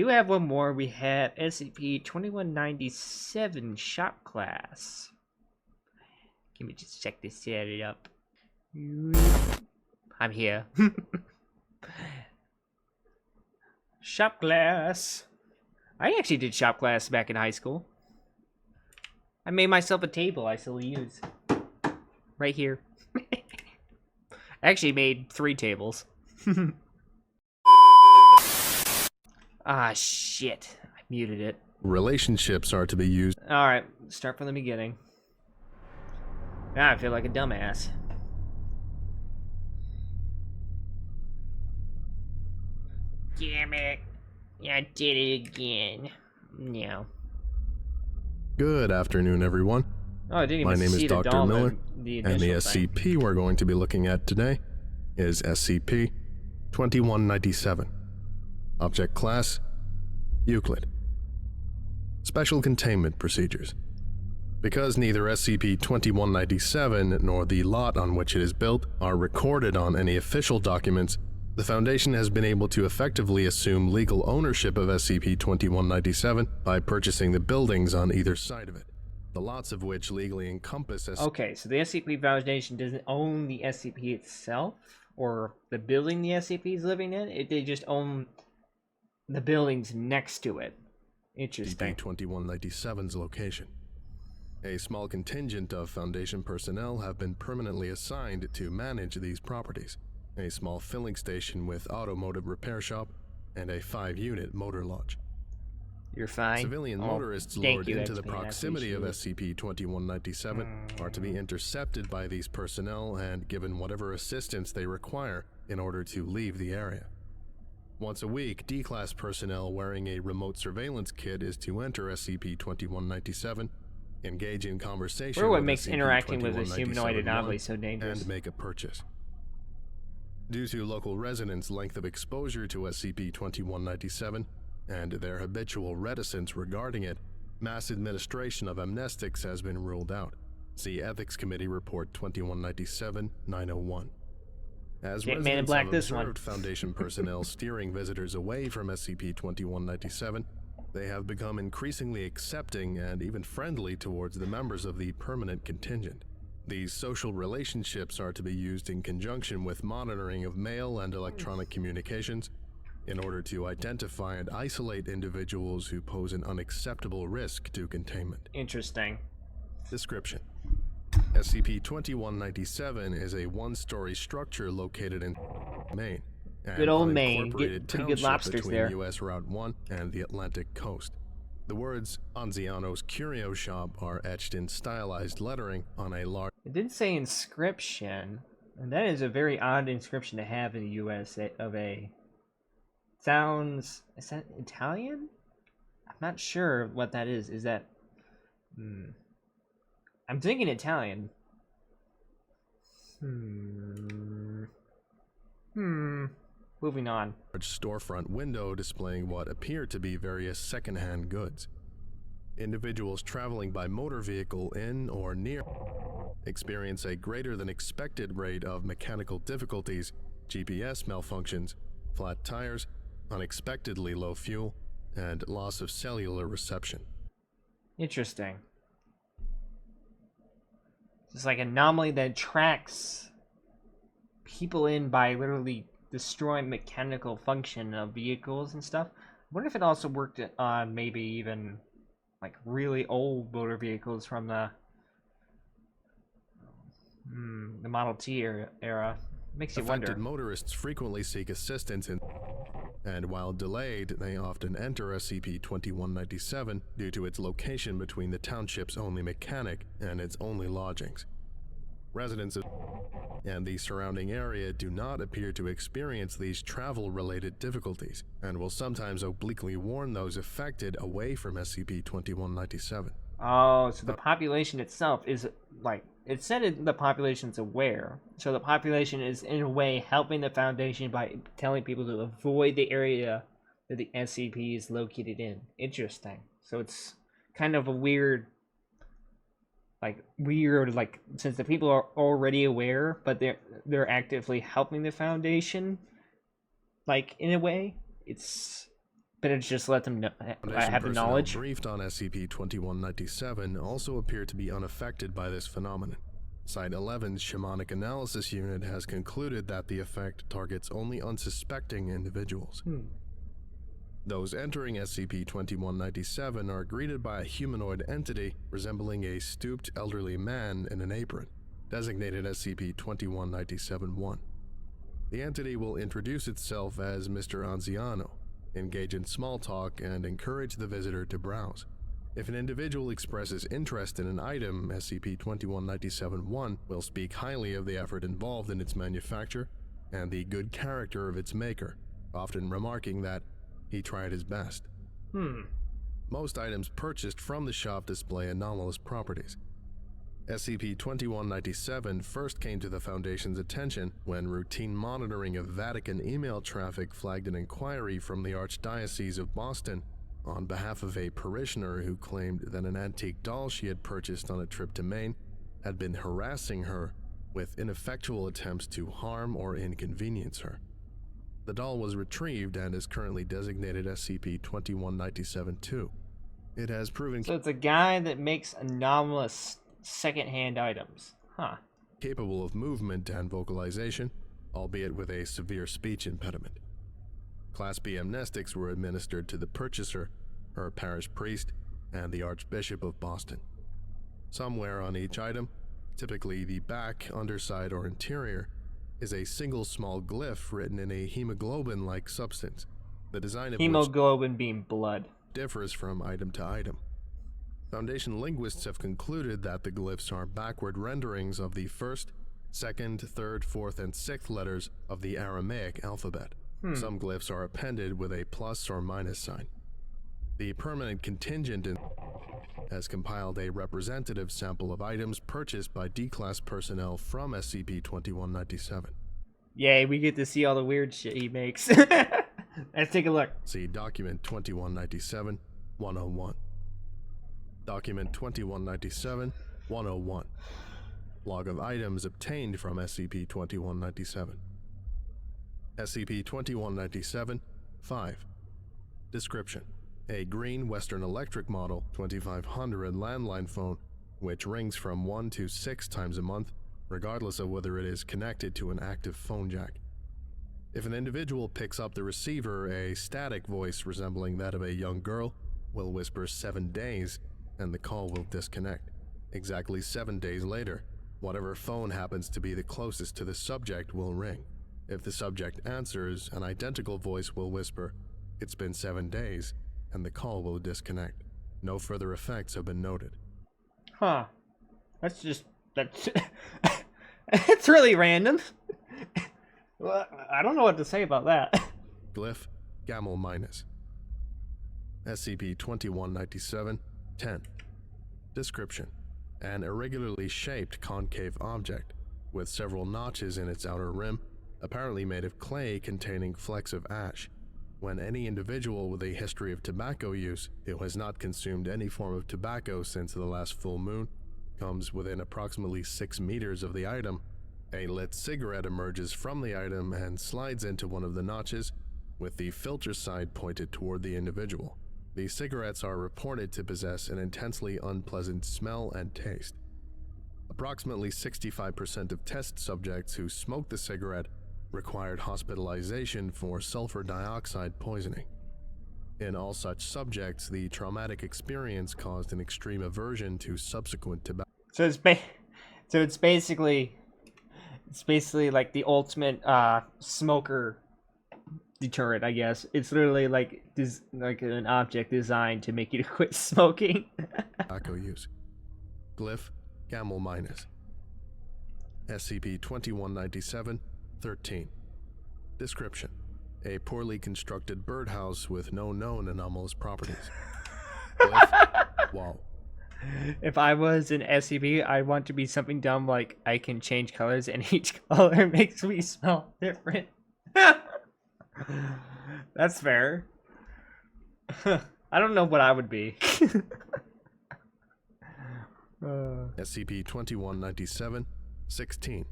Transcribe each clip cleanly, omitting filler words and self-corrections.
do have one more. We have SCP-2197 Shop Class. Let me just check this set it up. I'm here. Shop Class. I actually did Shop Class back in high school. I made myself a table I still use. Right here. I actually made 3 tables. Ah, shit. I muted it. Relationships are to be used. Alright, start from the beginning. Now I feel like a dumbass. Damn it. I did it again. No. Good afternoon, everyone. Oh, I didn't even My name is see the Dr. doll Miller, and the and the initial thing. SCP we're going to be looking at today is SCP-2197. Object Class: Euclid. Special Containment Procedures. Because neither SCP-2197 nor the lot on which it is built are recorded on any official documents, the Foundation has been able to effectively assume legal ownership of SCP-2197 by purchasing the buildings on either side of it, the lots of which legally encompass Okay, so the SCP Foundation doesn't own the SCP itself, or the building the SCP is living in. They just own the buildings next to it. Interesting. SCP-2197's location. A small contingent of Foundation personnel have been permanently assigned to manage these properties. A small filling station with automotive repair shop, and a 5-unit motor lodge. You're fine. Civilian motorists lured into the proximity of SCP-2197 are to be intercepted by these personnel and given whatever assistance they require in order to leave the area. Once a week, D-Class personnel wearing a remote surveillance kit is to enter SCP-2197, engage in conversation what with makes interacting with a SCP-2197 humanoid anomaly so dangerous. and make a purchase. Due to local residents' length of exposure to SCP-2197 and their habitual reticence regarding it, mass administration of amnestics has been ruled out. See Ethics Committee Report 2197-901. As Man in residents Black, have this observed Foundation personnel steering visitors away from SCP-2197, they have become increasingly accepting and even friendly towards the members of the permanent contingent. These social relationships are to be used in conjunction with monitoring of mail and electronic communications in order to identify and isolate individuals who pose an unacceptable risk to containment. Interesting. Description: SCP-2197 is a 1-story structure located in Maine. Good old Maine. Get pretty good lobsters between there. U.S. Route 1 and the Atlantic coast. The words Anziano's Curio Shop are etched in stylized lettering on a large... It did say inscription, and that is a very odd inscription to have in the U.S. of A. Sounds... is that Italian? I'm not sure what that is. Is that... I'm thinking Italian. Moving on. Large storefront window displaying what appear to be various second-hand goods. Individuals traveling by motor vehicle in or near experience a greater than expected rate of mechanical difficulties, GPS malfunctions, flat tires, unexpectedly low fuel, and loss of cellular reception. Interesting. It's like an anomaly that tracks people in by literally destroying mechanical function of vehicles and stuff. I wonder if it also worked on maybe even like really old motor vehicles from the Model T era. Makes you wonder. Affected motorists frequently seek assistance and while delayed, they often enter SCP-2197 due to its location between the township's only mechanic and its only lodgings. Residents and the surrounding area do not appear to experience these travel-related difficulties, and will sometimes obliquely warn those affected away from SCP-2197. Oh, so the population itself is, like, it said the population's aware, so the population is, in a way, helping the Foundation by telling people to avoid the area that the SCP is located in. Interesting. So it's kind of a weird, since the people are already aware, but they're actively helping the Foundation, like, in a way. It's But it's just let them know, Foundation have the personnel knowledge. briefed on SCP-2197 also appear to be unaffected by this phenomenon. Site 11's Shamanic Analysis Unit has concluded that the effect targets only unsuspecting individuals. Those entering SCP-2197 are greeted by a humanoid entity resembling a stooped elderly man in an apron, designated SCP-2197-1. The entity will introduce itself as Mr. Anziano, engage in small talk, and encourage the visitor to browse. If an individual expresses interest in an item, SCP-2197-1 will speak highly of the effort involved in its manufacture and the good character of its maker, often remarking that he tried his best. Most items purchased from the shop display anomalous properties. SCP-2197 first came to the Foundation's attention when routine monitoring of Vatican email traffic flagged an inquiry from the Archdiocese of Boston on behalf of a parishioner who claimed that an antique doll she had purchased on a trip to Maine had been harassing her with ineffectual attempts to harm or inconvenience her. The doll was retrieved and is currently designated SCP-2197-2. It has proven So it's a guy that makes anomalous secondhand items. capable of movement and vocalization, albeit with a severe speech impediment. Class B amnestics were administered to the purchaser, her parish priest, and the Archbishop of Boston. Somewhere on each item, typically the back, underside, or interior, is a single small glyph written in a hemoglobin-like substance, the design of Hemoglobin being blood. which differs from item to item. Foundation linguists have concluded that the glyphs are backward renderings of the first, second, third, fourth, and sixth letters of the Aramaic alphabet. Some glyphs are appended with a plus or minus sign. The permanent contingent has compiled a representative sample of items purchased by D-Class personnel from SCP-2197. Yay, we get to see all the weird shit he makes. Let's take a look. See Document 2197-101. Document 2197-101. Log of items obtained from SCP-2197. SCP-2197-5. Description: a green Western Electric Model 2500 landline phone, which rings from 1 to 6 times a month, regardless of whether it is connected to an active phone jack. If an individual picks up the receiver, a static voice resembling that of a young girl will whisper 7 days, and the call will disconnect. Exactly 7 days later, whatever phone happens to be the closest to the subject will ring. If the subject answers, an identical voice will whisper, "It's been 7 days," and the call will disconnect. No further effects have been noted. That's it's really random. Well, I don't know what to say about that. Glyph, Gamel minus. SCP-2197-10. Description: an irregularly shaped concave object, with several notches in its outer rim, apparently made of clay containing flecks of ash. When any individual with a history of tobacco use, who has not consumed any form of tobacco since the last full moon, comes within approximately 6 meters of the item, a lit cigarette emerges from the item and slides into one of the notches, with the filter side pointed toward the individual. These cigarettes are reported to possess an intensely unpleasant smell and taste. Approximately 65% of test subjects who smoked the cigarette required hospitalization for sulfur dioxide poisoning. In all such subjects, the traumatic experience caused an extreme aversion to subsequent tobacco. So it's basically like the ultimate smoker deterrent, I guess. It's literally like an object designed to make you quit smoking. Tobacco use. Glyph, Gamel minus. SCP-2197-13. Description: a poorly constructed birdhouse with no known anomalous properties. Glyph, wall. If I was an SCP, I'd want to be something dumb like I can change colors and each color makes me smell different. That's fair. I don't know what I would be. SCP-2197-16.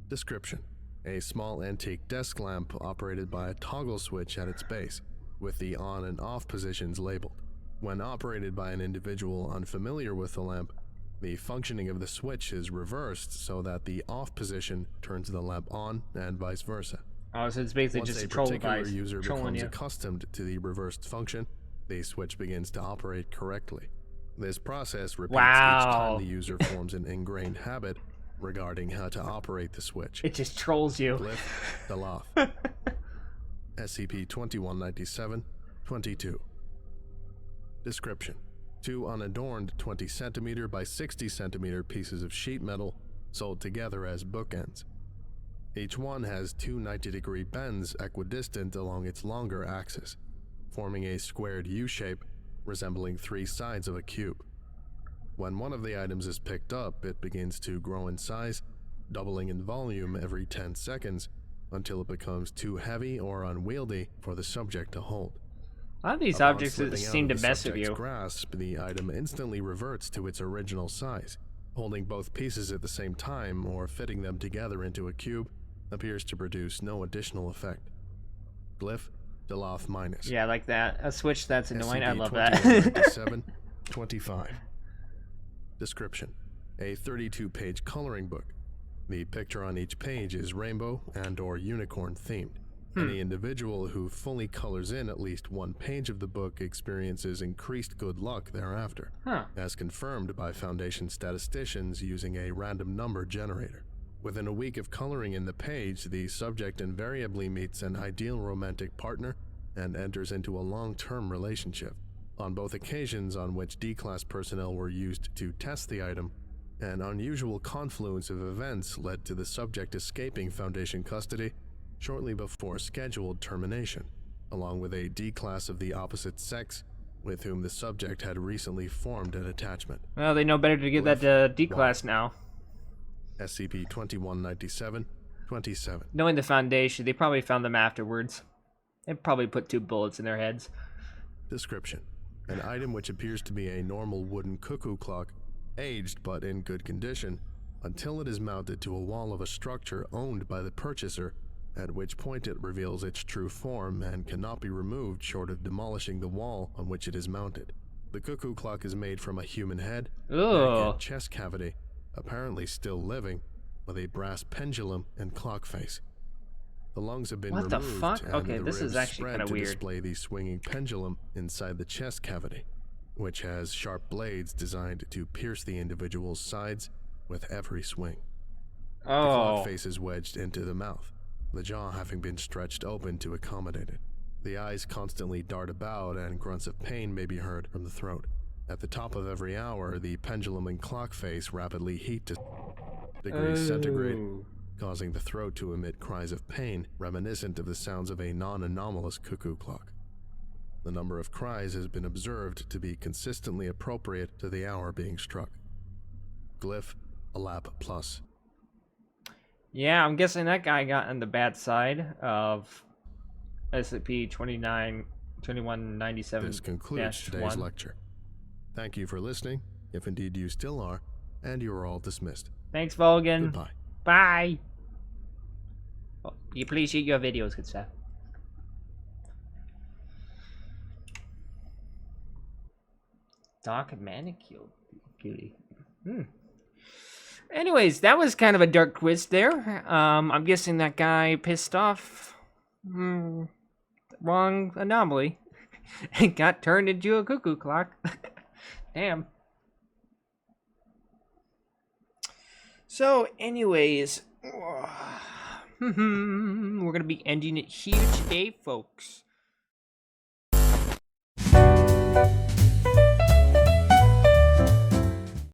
Description: a small antique desk lamp operated by a toggle switch at its base. with the on and off positions labeled. When operated by an individual unfamiliar with the lamp, the functioning of the switch is reversed so that the off position turns the lamp on and vice versa. Oh, so it's basically Once just a a troll particular device user trolling becomes you. accustomed to the reversed function, the switch begins to operate correctly. This process repeats each time the user forms an ingrained habit regarding how to operate the switch. It just trolls you. Glyph, Daloth. SCP-2197, 22. Description: 2 unadorned 20 centimeter by 60 centimeter pieces of sheet metal sold together as bookends. Each one has 2 90-degree bends equidistant along its longer axis, forming a squared U-shape resembling 3 sides of a cube. When one of the items is picked up, it begins to grow in size, doubling in volume every 10 seconds until it becomes too heavy or unwieldy for the subject to hold. A lot of these Upon objects slipping seem out to of the mess with subject's you. grasp, the item instantly reverts to its original size. Holding both pieces at the same time or fitting them together into a cube appears to produce no additional effect. Glyph, Daloth minus. Yeah, like that. A switch that's annoying. I love that. SCP-2197, 25. Description: a 32-page coloring book. The picture on each page is rainbow and/or unicorn themed. Any individual who fully colors in at least one page of the book experiences increased good luck thereafter, as confirmed by Foundation statisticians using a random number generator. Within a week of coloring in the page, the subject invariably meets an ideal romantic partner and enters into a long-term relationship. On both occasions on which D-Class personnel were used to test the item, an unusual confluence of events led to the subject escaping Foundation custody shortly before scheduled termination, along with a D-Class of the opposite sex with whom the subject had recently formed an attachment. Well, they know better to give that to D-Class now. SCP-2197, 27. Knowing the Foundation, they probably found them afterwards. They probably put 2 bullets in their heads. Description: an item which appears to be a normal wooden cuckoo clock, aged but in good condition, until it is mounted to a wall of a structure owned by the purchaser, at which point it reveals its true form and cannot be removed short of demolishing the wall on which it is mounted. The cuckoo clock is made from a human head, neck, and chest cavity, apparently still living, with a brass pendulum and clock face. The lungs have been removed, What the fuck? and Okay, the this is ribs actually spread kind of to weird. display the swinging pendulum inside the chest cavity, which has sharp blades designed to pierce the individual's sides with every swing. The clock face is wedged into the mouth, the jaw having been stretched open to accommodate it. The eyes constantly dart about, and grunts of pain may be heard from the throat. At the top of every hour, the pendulum and clock face rapidly heat to degrees centigrade, causing the throat to emit cries of pain reminiscent of the sounds of a non-anomalous cuckoo clock. The number of cries has been observed to be consistently appropriate to the hour being struck. Glyph, Alap Plus. Yeah, I'm guessing that guy got on the bad side of SCP-2197. This concludes today's lecture. Thank you for listening, if indeed you still are, and you are all dismissed. Thanks, Volgun. Goodbye. Bye. Well, you appreciate your videos, good stuff. Dark manicure cutie. Anyways, that was kind of a dark quiz there. I'm guessing that guy pissed off. Wrong anomaly. And got turned into a cuckoo clock. Damn. So, anyways, we're gonna be ending it here today, folks.